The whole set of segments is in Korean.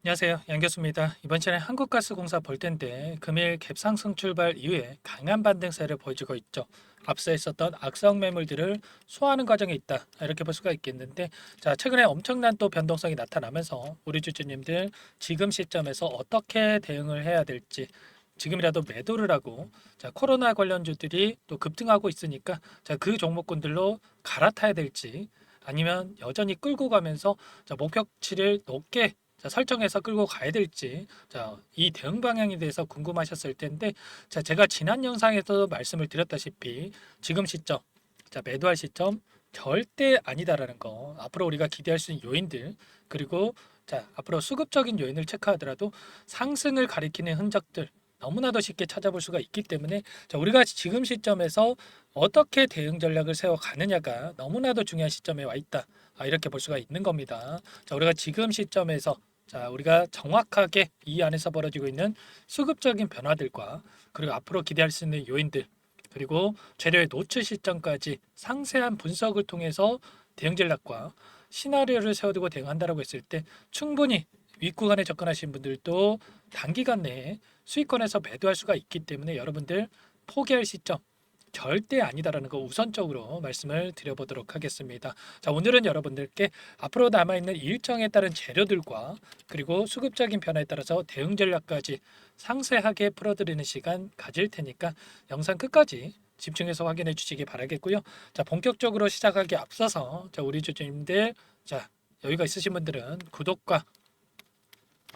안녕하세요. 양 교수입니다. 이번 시간에 한국가스공사 볼텐데 금일 갭 상승 출발 이후에 강한 반등세를 보여주고 있죠. 앞서 있었던 악성 매물들을 소화하는 과정에 있다. 이렇게 볼 수가 있겠는데, 자, 최근에 엄청난 또 변동성이 나타나면서 우리 주주님들 지금 시점에서 어떻게 대응을 해야 될지, 지금이라도 매도를 하고, 자, 코로나 관련주들이 또 급등하고 있으니까, 자, 그 종목군들로 갈아타야 될지, 아니면 여전히 끌고 가면서 자, 목표치를 높게 자, 설정해서 끌고 가야 될지, 자, 이 대응 방향에 대해서 궁금하셨을 텐데, 자, 제가 지난 영상에서 말씀을 드렸다시피 지금 시점, 자, 매도할 시점 절대 아니다라는 거. 앞으로 우리가 기대할 수 있는 요인들, 그리고 자, 앞으로 수급적인 요인을 체크하더라도 상승을 가리키는 흔적들 너무나도 쉽게 찾아볼 수가 있기 때문에 자, 우리가 지금 시점에서 어떻게 대응 전략을 세워 가느냐가 너무나도 중요한 시점에 와 있다. 이렇게 볼 수가 있는 겁니다. 자, 우리가 지금 시점에서 자, 우리가 정확하게 이 안에서 벌어지고 있는 수급적인 변화들과 그리고 앞으로 기대할 수 있는 요인들 그리고 재료의 노출 시점까지 상세한 분석을 통해서 대응 전략과 시나리오를 세워두고 대응한다라고 했을 때 충분히 윗구간에 접근하신 분들도 단기간 내에 수익권에서 매도할 수가 있기 때문에 여러분들 포기할 시점 절대 아니다라는 거 우선적으로 말씀을 드려보도록 하겠습니다. 자, 오늘은 여러분들께 앞으로 남아있는 일정에 따른 재료들과 그리고 수급적인 변화에 따라서 대응 전략까지 상세하게 풀어드리는 시간 가질 테니까 영상 끝까지 집중해서 확인해 주시기 바라겠고요. 자, 본격적으로 시작하기 앞서서 자, 우리 주주님들 자, 여유가 있으신 분들은 구독과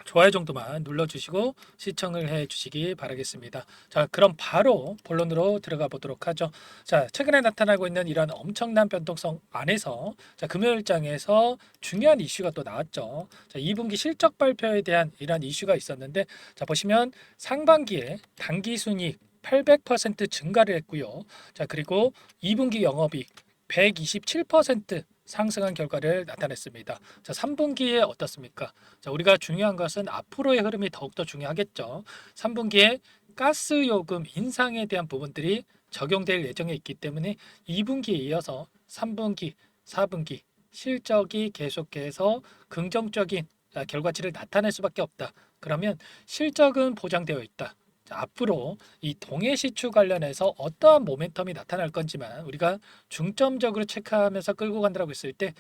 좋아요 정도만 눌러주시고 시청을 해주시기 바라겠습니다. 자, 그럼 바로 본론으로 들어가 보도록 하죠. 자, 최근에 나타나고 있는 이런 엄청난 변동성 안에서 자, 금요일장에서 중요한 이슈가 또 나왔죠. 자, 2분기 실적 발표에 대한 이런 이슈가 있었는데 자, 보시면 상반기에 당기순이익 800% 증가를 했고요. 자, 그리고 2분기 영업이익 127% 상승한 결과를 나타냈습니다. 자, 3분기에 어떻습니까? 자, 우리가 중요한 것은 앞으로의 흐름이 더욱더 중요하겠죠. 3분기에 가스 요금 인상에 대한 부분들이 적용될 예정에 있기 때문에 2분기에 이어서 3분기, 4분기 실적이 계속해서 긍정적인 결과치를 나타낼 수밖에 없다. 그러면 실적은 보장되어 있다. 자, 앞으로 이 동해 시추 관련해서 어떠한 모멘텀이 나타날 건지만 우리가 중점적으로 체크하면서 끌고 간다고 했을 때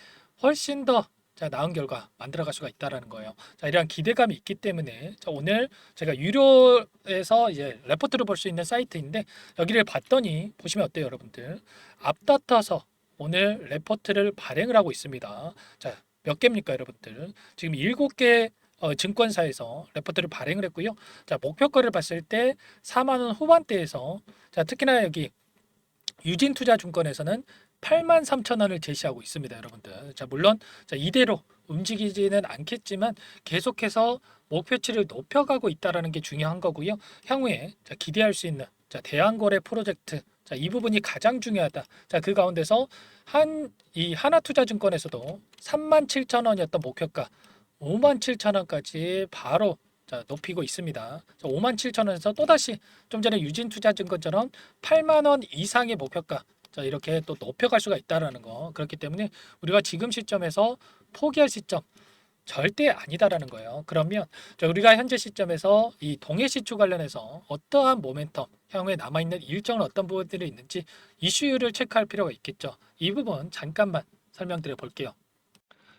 훨씬 더 자, 나은 결과 만들어갈 수가 있다라는 거예요. 자, 이러한 기대감이 있기 때문에 자, 오늘 제가 유료에서 이제 레포트를 볼 수 있는 사이트인데 여기를 봤더니 보시면 어때요, 여러분들? 앞다퉈서 오늘 레포트를 발행을 하고 있습니다. 자, 몇 개입니까, 여러분들? 지금 7개 증권사에서 레포트를 발행을 했고요. 자, 목표가를 봤을 때 4만 원 후반대에서 자, 특히나 여기 유진투자증권에서는 8만 3천 원을 제시하고 있습니다, 여러분들. 자, 물론 자, 이대로 움직이지는 않겠지만 계속해서 목표치를 높여가고 있다라는 게 중요한 거고요. 향후에 자, 기대할 수 있는 자, 대안거래 프로젝트 자, 이 부분이 가장 중요하다. 자, 그 가운데서 이 하나투자증권에서도 3만 7천 원이었던 목표가 5만 7천 원까지 바로 자, 높이고 있습니다. 5만 7천 원에서 또다시 좀 전에 유진투자증권처럼 8만 원 이상의 목표가 자, 이렇게 또 높여갈 수가 있다라는 거. 그렇기 때문에 우리가 지금 시점에서 포기할 시점 절대 아니다라는 거예요. 그러면 자, 우리가 현재 시점에서 이 동해 시추 관련해서 어떠한 모멘텀, 향후에 남아있는 일정은 어떤 부분들이 있는지 이슈를 체크할 필요가 있겠죠. 이 부분 잠깐만 설명드려 볼게요.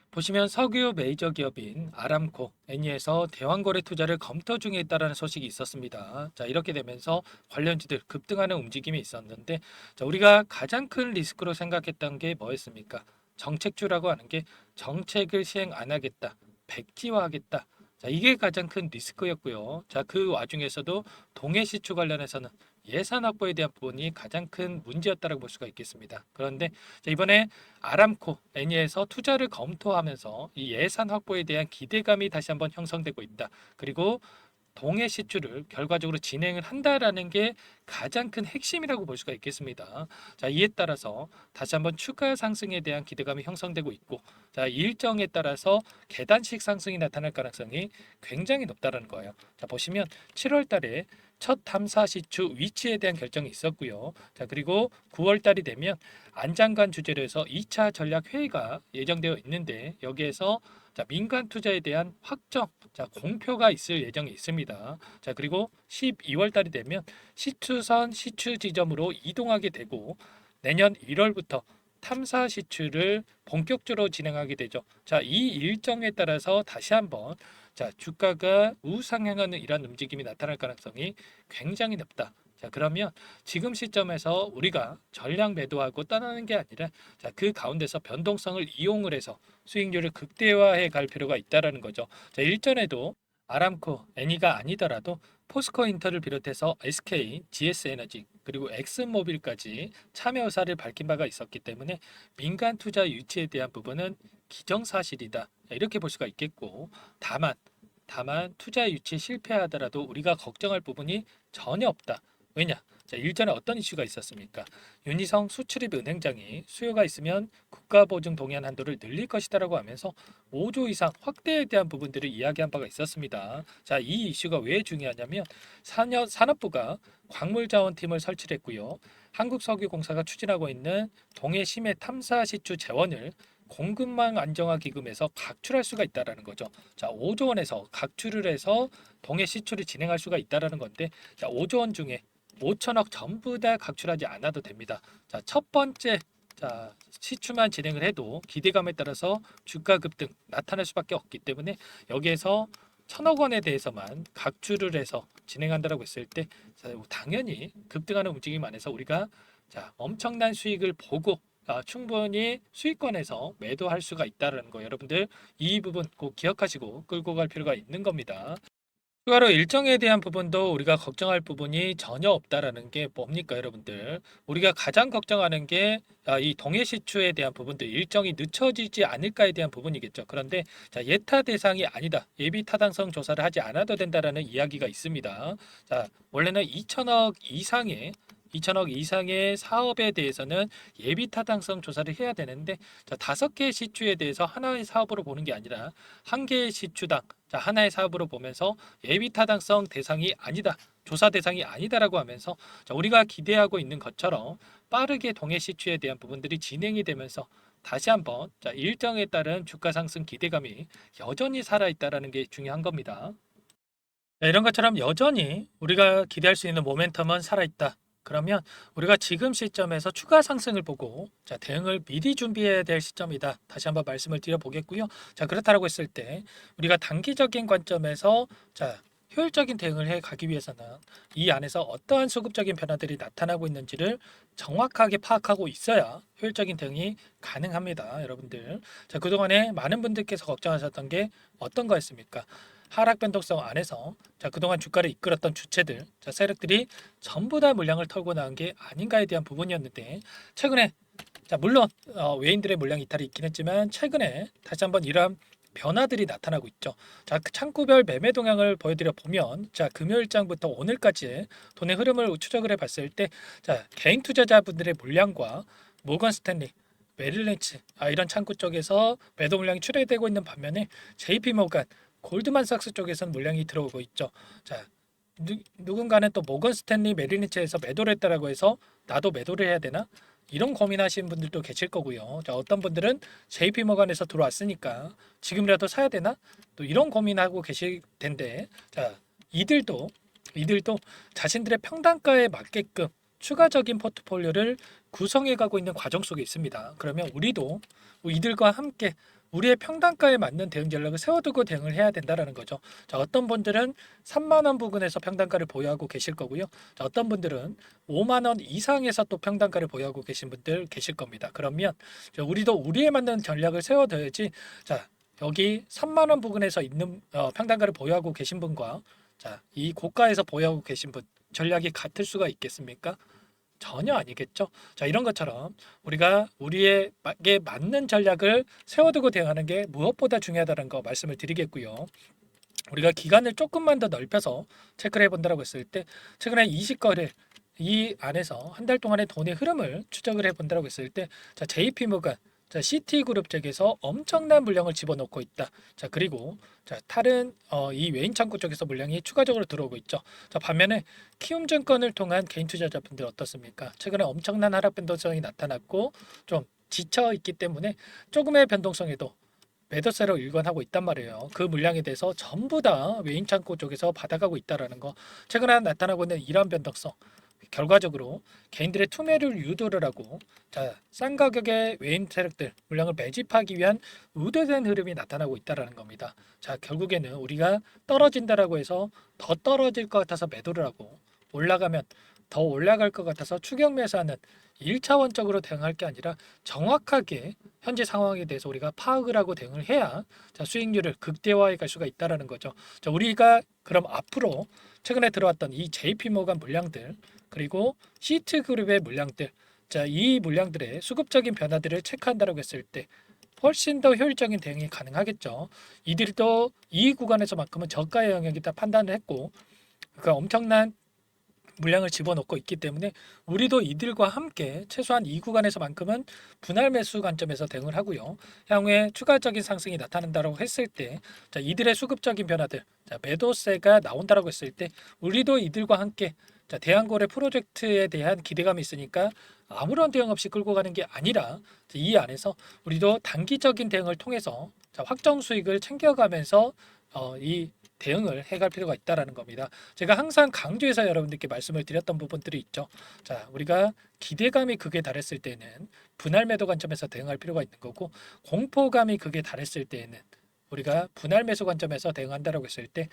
보시면 석유 메이저 기업인 아람코, 애니에서 대환거래 투자를 검토 중에 있다는 소식이 있었습니다. 자, 이렇게 되면서 관련주들 급등하는 움직임이 있었는데, 자, 우리가 가장 큰 리스크로 생각했던 게 뭐였습니까? 정책주라고 하는 게 정책을 시행 안 하겠다, 백지화하겠다. 자, 이게 가장 큰 리스크였고요. 자, 그 와중에서도 동해 시추 관련해서는 예산 확보에 대한 부분이 가장 큰 문제였다고 볼 수가 있겠습니다. 그런데 자, 이번에 아람코, 애니에서 투자를 검토하면서 이 예산 확보에 대한 기대감이 다시 한번 형성되고 있다. 그리고 동해 시추를 결과적으로 진행을 한다라는 게 가장 큰 핵심이라고 볼 수가 있겠습니다. 자, 이에 따라서 다시 한번 추가 상승에 대한 기대감이 형성되고 있고, 자, 일정에 따라서 계단식 상승이 나타날 가능성이 굉장히 높다라는 거예요. 자, 보시면 7월 달에 첫 탐사 시추 위치에 대한 결정이 있었고요. 자, 그리고 9월 달이 되면 안장관 주재로 해서 2차 전략 회의가 예정되어 있는데, 여기에서 자, 민간 투자에 대한 확정, 자, 공표가 있을 예정이 있습니다. 자, 그리고 12월 달이 되면 시추선 시추 지점으로 이동하게 되고, 내년 1월부터 탐사 시추를 본격적으로 진행하게 되죠. 자, 이 일정에 따라서 다시 한번 자, 주가가 우상향하는 이런 움직임이 나타날 가능성이 굉장히 높다. 자, 그러면 지금 시점에서 우리가 전량 매도하고 떠나는 게 아니라, 자, 그 가운데서 변동성을 이용을 해서 수익률을 극대화해 갈 필요가 있다라는 거죠. 자, 일전에도 아람코, 애니가 아니더라도 포스코 인터를 비롯해서 SK, GS에너지, 그리고 엑슨모빌까지 참여 의사를 밝힌 바가 있었기 때문에 민간 투자 유치에 대한 부분은 기정사실이다, 이렇게 볼 수가 있겠고, 다만 투자 유치에 실패하더라도 우리가 걱정할 부분이 전혀 없다. 왜냐? 자, 일전에 어떤 이슈가 있었습니까? 윤희성 수출입 은행장이 수요가 있으면 국가보증 동의안 한도를 늘릴 것이다라고 하면서 5조 이상 확대에 대한 부분들을 이야기한 바가 있었습니다. 자, 이 이슈가 왜 중요하냐면 산업부가 광물자원팀을 설치했고요. 한국석유공사가 추진하고 있는 동해 심해 탐사 시추 재원을 공급망 안정화 기금에서 각출할 수가 있다라는 거죠. 자, 5조 원에서 각출을 해서 동해 시추를 진행할 수가 있다라는 건데, 자, 5조 원 중에 5천억 전부 다 각출하지 않아도 됩니다. 자, 첫 번째 자, 시추만 진행을 해도 기대감에 따라서 주가 급등 나타날 수밖에 없기 때문에 여기에서 1,000억 원에 대해서만 각출을 해서 진행한다라고 했을 때, 자, 당연히 급등하는 움직임 안에서 우리가 자, 엄청난 수익을 보고 충분히 수익권에서 매도할 수가 있다는 거, 여러분들 이 부분 꼭 기억하시고 끌고 갈 필요가 있는 겁니다. 추가로 일정에 대한 부분도 우리가 걱정할 부분이 전혀 없다라는 게 뭡니까, 여러분들? 우리가 가장 걱정하는 게 이 동해 시추에 대한 부분들, 일정이 늦춰지지 않을까에 대한 부분이겠죠. 그런데 자, 예타 대상이 아니다, 예비 타당성 조사를 하지 않아도 된다라는 이야기가 있습니다. 자, 원래는 2천억 이상의 사업에 대해서는 예비 타당성 조사를 해야 되는데, 자, 5개의 시추에 대해서 하나의 사업으로 보는 게 아니라 한 개의 시추당 자, 하나의 사업으로 보면서 예비 타당성 대상이 아니다, 조사 대상이 아니다라고 하면서, 자, 우리가 기대하고 있는 것처럼 빠르게 동해 시추에 대한 부분들이 진행이 되면서 다시 한번 자, 일정에 따른 주가 상승 기대감이 여전히 살아 있다라는 게 중요한 겁니다. 네, 이런 것처럼 여전히 우리가 기대할 수 있는 모멘텀은 살아있다. 그러면 우리가 지금 시점에서 추가 상승을 보고 자, 대응을 미리 준비해야 될 시점이다. 다시 한번 말씀을 드려보겠고요. 자, 그렇다고 했을 때 우리가 단기적인 관점에서 자, 효율적인 대응을 해 가기 위해서는 이 안에서 어떠한 수급적인 변화들이 나타나고 있는지를 정확하게 파악하고 있어야 효율적인 대응이 가능합니다, 여러분들. 자, 그동안에 많은 분들께서 걱정하셨던 게 어떤 거였습니까? 하락 변동성 안에서 자, 그동안 주가를 이끌었던 주체들, 자, 세력들이 전부 다 물량을 털고 나온 게 아닌가에 대한 부분이었는데, 최근에 자, 물론 외인들의 물량 이탈이 있긴 했지만 최근에 다시 한번 이러한 변화들이 나타나고 있죠. 자, 그 창구별 매매 동향을 보여드려 보면, 자, 금요일장부터 오늘까지의 돈의 흐름을 추적을 해봤을 때, 자, 개인 투자자분들의 물량과 모건 스탠리, 메릴린치 이런 창구 쪽에서 매도 물량이 출회되고 있는 반면에 JP 모간, 골드만삭스 쪽에서는 물량이 들어오고 있죠. 자, 누군가는 또 모건 스탠리, 메릴린치에서 매도를 했다라고 해서 나도 매도를 해야 되나? 이런 고민하시는 분들도 계실 거고요. 자, 어떤 분들은 JP 모간에서 들어왔으니까 지금이라도 사야 되나? 또 이런 고민하고 계실 텐데, 자, 이들도 자신들의 평단가에 맞게끔 추가적인 포트폴리오를 구성해 가고 있는 과정 속에 있습니다. 그러면 우리도 이들과 함께 우리의 평단가에 맞는 대응 전략을 세워두고 대응을 해야 된다라는 거죠. 자, 어떤 분들은 3만 원 부근에서 평단가를 보유하고 계실 거고요. 자, 어떤 분들은 5만 원 이상에서 또 평단가를 보유하고 계신 분들 계실 겁니다. 그러면 자, 우리도 우리에 맞는 전략을 세워둬야지. 자, 여기 3만 원 부근에서 있는 평단가를 보유하고 계신 분과 자, 이 고가에서 보유하고 계신 분 전략이 같을 수가 있겠습니까? 전혀 아니겠죠. 자, 이런 것처럼 우리가 우리에게 맞는 전략을 세워두고 대응하는 게 무엇보다 중요하다는 거 말씀을 드리겠고요. 우리가 기간을 조금만 더 넓혀서 체크를 해본다고 했을 때 최근에 20거래일 이 안에서 한 달 동안의 돈의 흐름을 추적을 해본다고 했을 때, 자, JP모건, 자, 시티그룹 쪽에서 엄청난 물량을 집어넣고 있다. 자, 그리고 자, 다른 이 외인 창구 쪽에서 물량이 추가적으로 들어오고 있죠. 자, 반면에 키움증권을 통한 개인 투자자분들 어떻습니까? 최근에 엄청난 하락 변동성이 나타났고 좀 지쳐 있기 때문에 조금의 변동성에도 매도세로 일관하고 있단 말이에요. 그 물량에 대해서 전부 다 외인 창고 쪽에서 받아가고 있다라는 거. 최근에 나타나고 있는 이런 변동성. 결과적으로 개인들의 투매를 유도를 하고, 자, 싼 가격의 외인 세력들 물량을 매집하기 위한 의도된 흐름이 나타나고 있다라는 겁니다. 자, 결국에는 우리가 떨어진다라고 해서 더 떨어질 것 같아서 매도를 하고, 올라가면 더 올라갈 것 같아서 추격 매수하는 1차원적으로 대응할 게 아니라 정확하게 현재 상황에 대해서 우리가 파악을 하고 대응을 해야, 자, 수익률을 극대화해 갈 수가 있다라는 거죠. 자, 우리가 그럼 앞으로 최근에 들어왔던 이 JP모건 물량들, 그리고 시트그룹의 물량들, 자, 이 물량들의 수급적인 변화들을 체크한다고 했을 때 훨씬 더 효율적인 대응이 가능하겠죠. 이들도 이 구간에서만큼은 저가의 영역이다 판단을 했고, 그러니까 엄청난 물량을 집어넣고 있기 때문에 우리도 이들과 함께 최소한 이 구간에서만큼은 분할 매수 관점에서 대응을 하고요. 향후에 추가적인 상승이 나타난다고 했을 때, 자, 이들의 수급적인 변화들, 자, 매도세가 나온다라고 했을 때 우리도 이들과 함께, 자, 대한거래 프로젝트에 대한 기대감이 있으니까 아무런 대응 없이 끌고 가는 게 아니라, 이 안에서 우리도 단기적인 대응을 통해서, 자, 확정 수익을 챙겨가면서 이 대응을 해갈 필요가 있다라는 겁니다. 제가 항상 강조해서 여러분들께 말씀을 드렸던 부분들이 있죠. 자, 우리가 기대감이 극에 달했을 때는 분할 매도 관점에서 대응할 필요가 있는 거고, 공포감이 극에 달했을 때에는 우리가 분할 매수 관점에서 대응한다라고 했을 때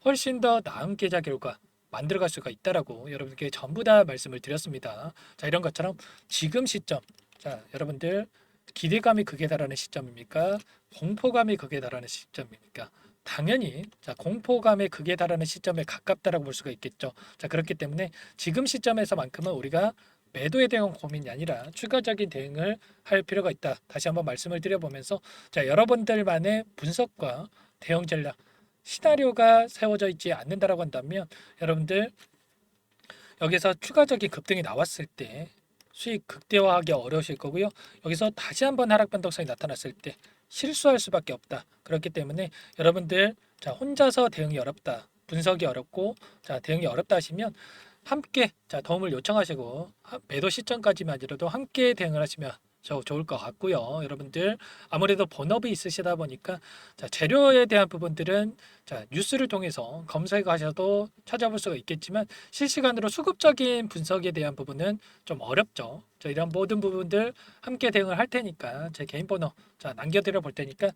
훨씬 더 나은 계좌 결과 만들어갈 수가 있다라고 여러분께 전부 다 말씀을 드렸습니다. 자, 이런 것처럼 지금 시점, 자, 여러분들 기대감이 극에 달하는 시점입니까? 공포감이 극에 달하는 시점입니까? 당연히, 자, 공포감의 극에 달하는 시점에 가깝다라고 볼 수가 있겠죠. 자, 그렇기 때문에 지금 시점에서만큼은 우리가 매도에 대한 고민이 아니라 추가적인 대응을 할 필요가 있다. 다시 한번 말씀을 드려보면서, 자, 여러분들만의 분석과 대응 전략 시나리오가 세워져 있지 않는다라고 한다면 여러분들 여기서 추가적인 급등이 나왔을 때 수익 극대화하기 어려우실 거고요. 여기서 다시 한번 하락 변동성이 나타났을 때 실수할 수밖에 없다. 그렇기 때문에 여러분들, 자, 혼자서 대응이 어렵다, 분석이 어렵고, 자, 대응이 어렵다 하시면 함께, 자, 도움을 요청하시고 매도 시점까지만이라도 함께 대응을 하시면 좋을 것 같고요. 여러분들 아무래도 본업이 있으시다 보니까, 자, 재료에 대한 부분들은, 자, 뉴스를 통해서 검색하셔도 찾아볼 수가 있겠지만 실시간으로 수급적인 분석에 대한 부분은 좀 어렵죠. 자, 이런 모든 부분들 함께 대응을 할 테니까 제 개인 번호, 자, 남겨드려 볼 테니까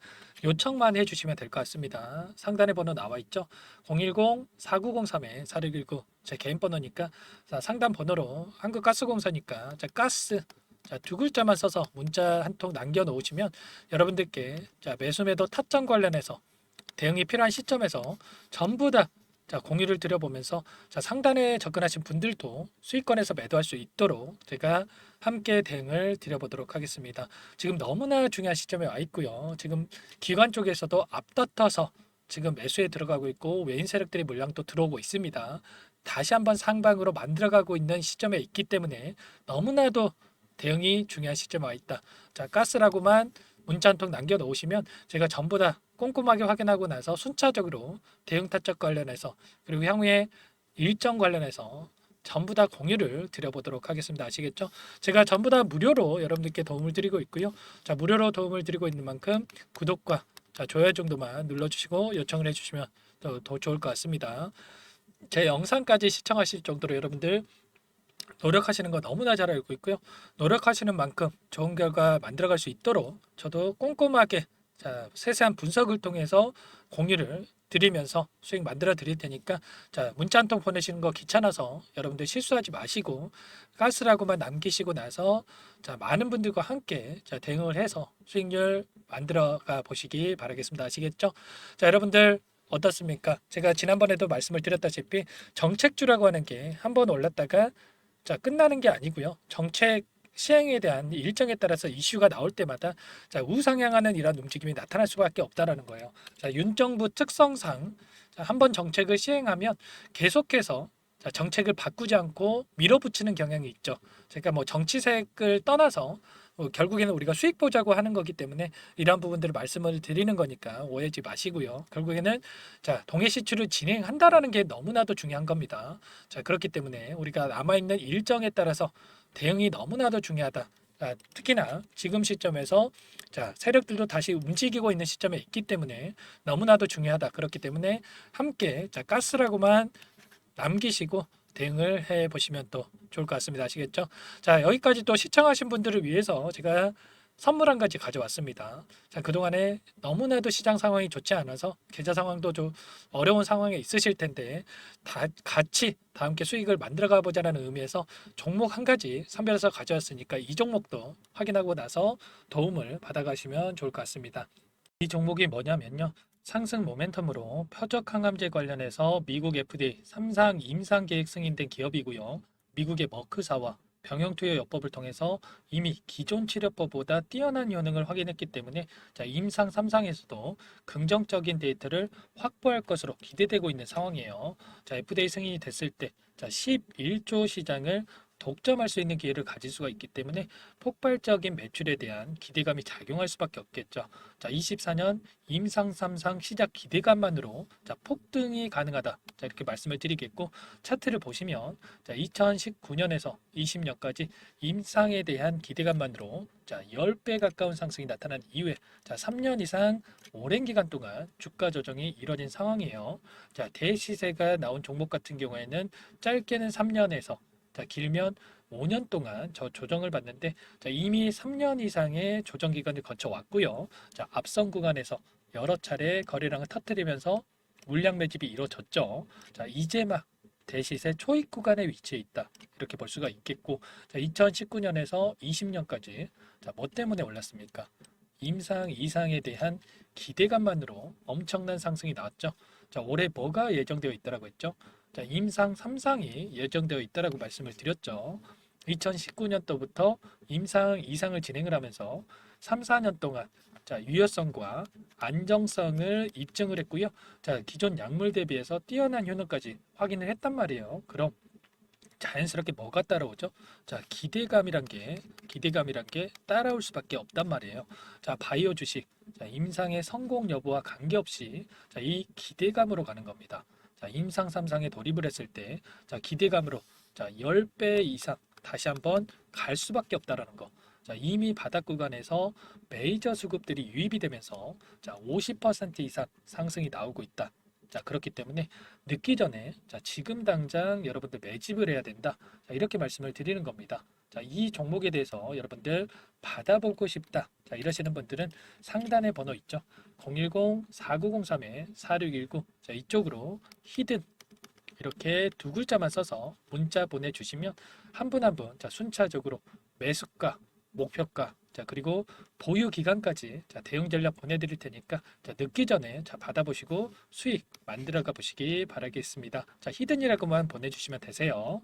요청만 해주시면 될 것 같습니다. 상단에 번호 나와 있죠. 010-4903-4619 제 개인 번호니까, 자, 상단 번호로 한국가스공사니까, 자, 가스, 자, 두 글자만 써서 문자 한 통 남겨놓으시면 여러분들께, 자, 매수매도 타점 관련해서 대응이 필요한 시점에서 전부 다, 자, 공유를 드려보면서, 자, 상단에 접근하신 분들도 수익권에서 매도할 수 있도록 제가 함께 대응을 드려보도록 하겠습니다. 지금 너무나 중요한 시점에 와 있고요. 지금 기관 쪽에서도 앞다퉈서 지금 매수에 들어가고 있고 외인 세력들이 물량도 들어오고 있습니다. 다시 한번 상방으로 만들어가고 있는 시점에 있기 때문에 너무나도 대응이 중요한 시점에 와 있다. 자, 가스라고만 문자 한 통 남겨놓으시면 제가 전부 다 꼼꼼하게 확인하고 나서 순차적으로 대응 타점 관련해서, 그리고 향후에 일정 관련해서 전부 다 공유를 드려보도록 하겠습니다. 아시겠죠? 제가 전부 다 무료로 여러분들께 도움을 드리고 있고요. 자, 무료로 도움을 드리고 있는 만큼 구독과, 자, 좋아요 정도만 눌러주시고 요청을 해주시면 더 좋을 것 같습니다. 제 영상까지 시청하실 정도로 여러분들 노력하시는 거 너무나 잘 알고 있고요. 노력하시는 만큼 좋은 결과 만들어갈 수 있도록 저도 꼼꼼하게, 자, 세세한 분석을 통해서 공유를 드리면서 수익 만들어 드릴 테니까, 자, 문자 한 통 보내시는 거 귀찮아서 여러분들 실수하지 마시고 가스라고만 남기시고 나서, 자, 많은 분들과 함께, 자, 대응을 해서 수익률 만들어가 보시기 바라겠습니다. 아시겠죠? 자, 여러분들 어떻습니까? 제가 지난번에도 말씀을 드렸다시피 정책주라고 하는 게 한번 올랐다가, 자, 끝나는 게 아니고요. 정책 시행에 대한 일정에 따라서 이슈가 나올 때마다, 자, 우상향하는 이런 움직임이 나타날 수밖에 없다라는 거예요. 자, 윤 정부 특성상, 자, 한번 정책을 시행하면 계속해서, 자, 정책을 바꾸지 않고 밀어붙이는 경향이 있죠. 그러니까 뭐 정치색을 떠나서 결국에는 우리가 수익 보자고 하는 거기 때문에 이러한 부분들을 말씀을 드리는 거니까 오해하지 마시고요. 결국에는 자, 동해 시추를 진행한다라는 게 너무나도 중요한 겁니다. 자, 그렇기 때문에 우리가 남아있는 일정에 따라서 대응이 너무나도 중요하다. 아, 특히나 지금 시점에서 자, 세력들도 다시 움직이고 있는 시점에 있기 때문에 너무나도 중요하다. 그렇기 때문에 함께 자, 가스라고만 남기시고 대응을 해 보시면 또 좋을 것 같습니다. 아시겠죠? 자, 여기까지 또 시청하신 분들을 위해서 제가 선물 한 가지 가져왔습니다. 자, 그동안에 너무나도 시장 상황이 좋지 않아서 계좌 상황도 좀 어려운 상황에 있으실 텐데 다 같이 다 함께 수익을 만들어 가 보자라는 의미에서 종목 한 가지 선별해서 가져왔으니까 이 종목도 확인하고 나서 도움을 받아가시면 좋을 것 같습니다. 이 종목이 뭐냐면요. 상승 모멘텀으로 표적 항암제 관련해서 미국 FDA 3상 임상 계획 승인된 기업이고요. 미국의 머크사와 병용투여요법을 통해서 이미 기존 치료법보다 뛰어난 효능을 확인했기 때문에 자, 임상 3상에서도 긍정적인 데이터를 확보할 것으로 기대되고 있는 상황이에요. 자, FDA 승인이 됐을 때 자, 11조 시장을 독점할 수 있는 기회를 가질 수가 있기 때문에 폭발적인 매출에 대한 기대감이 작용할 수밖에 없겠죠. 자, 24년 임상 3상 시작 기대감만으로 자, 폭등이 가능하다. 자, 이렇게 말씀을 드리겠고 차트를 보시면 자, 2019년에서 20년까지 임상에 대한 기대감만으로 자, 10배 가까운 상승이 나타난 이후에 자, 3년 이상 오랜 기간 동안 주가 조정이 이뤄진 상황이에요. 자, 대시세가 나온 종목 같은 경우에는 짧게는 3년에서 자, 길면 5년 동안 저 조정을 받는데 자, 이미 3년 이상의 조정 기간을 거쳐 왔고요. 자, 앞선 구간에서 여러 차례 거래량을 터뜨리면서 물량 매집이 이루어졌죠. 자, 이제 막 대시세 초입 구간에 위치해 있다. 이렇게 볼 수가 있겠고, 자, 2019년에서 20년까지 자, 뭐 때문에 올랐습니까? 임상 이상에 대한 기대감만으로 엄청난 상승이 나왔죠. 자, 올해 뭐가 예정되어 있다라고 했죠? 자, 임상 3상이 예정되어 있다라고 말씀을 드렸죠. 2019년도부터 임상 이상을 진행을 하면서 3, 4년 동안 자, 유효성과 안정성을 입증을 했고요. 자, 기존 약물 대비해서 뛰어난 효능까지 확인을 했단 말이에요. 그럼 자연스럽게 뭐가 따라오죠? 자, 기대감이란 게 따라올 수밖에 없단 말이에요. 자, 바이오 주식, 자, 임상의 성공 여부와 관계없이 자, 이 기대감으로 가는 겁니다. 자, 임상 3상에 돌입을 했을 때, 자, 기대감으로 자, 10배 이상 다시 한번 갈 수밖에 없다라는 거. 자, 이미 바닥 구간에서 메이저 수급들이 유입이 되면서 자, 50% 이상 상승이 나오고 있다. 자, 그렇기 때문에 늦기 전에 자, 지금 당장 여러분들 매집을 해야 된다. 자, 이렇게 말씀을 드리는 겁니다. 자, 이 종목에 대해서 여러분들 받아보고 싶다. 자, 이러시는 분들은 상단에 번호 있죠. 010-4903-4619. 자, 이쪽으로 히든 이렇게 두 글자만 써서 문자 보내주시면 한 분 한 분 자, 순차적으로 매수가, 목표가, 자, 그리고 보유 기간까지 자, 대응 전략 보내드릴 테니까 자, 늦기 전에 자, 받아보시고 수익 만들어가 보시기 바라겠습니다. 자, 히든이라고만 보내주시면 되세요.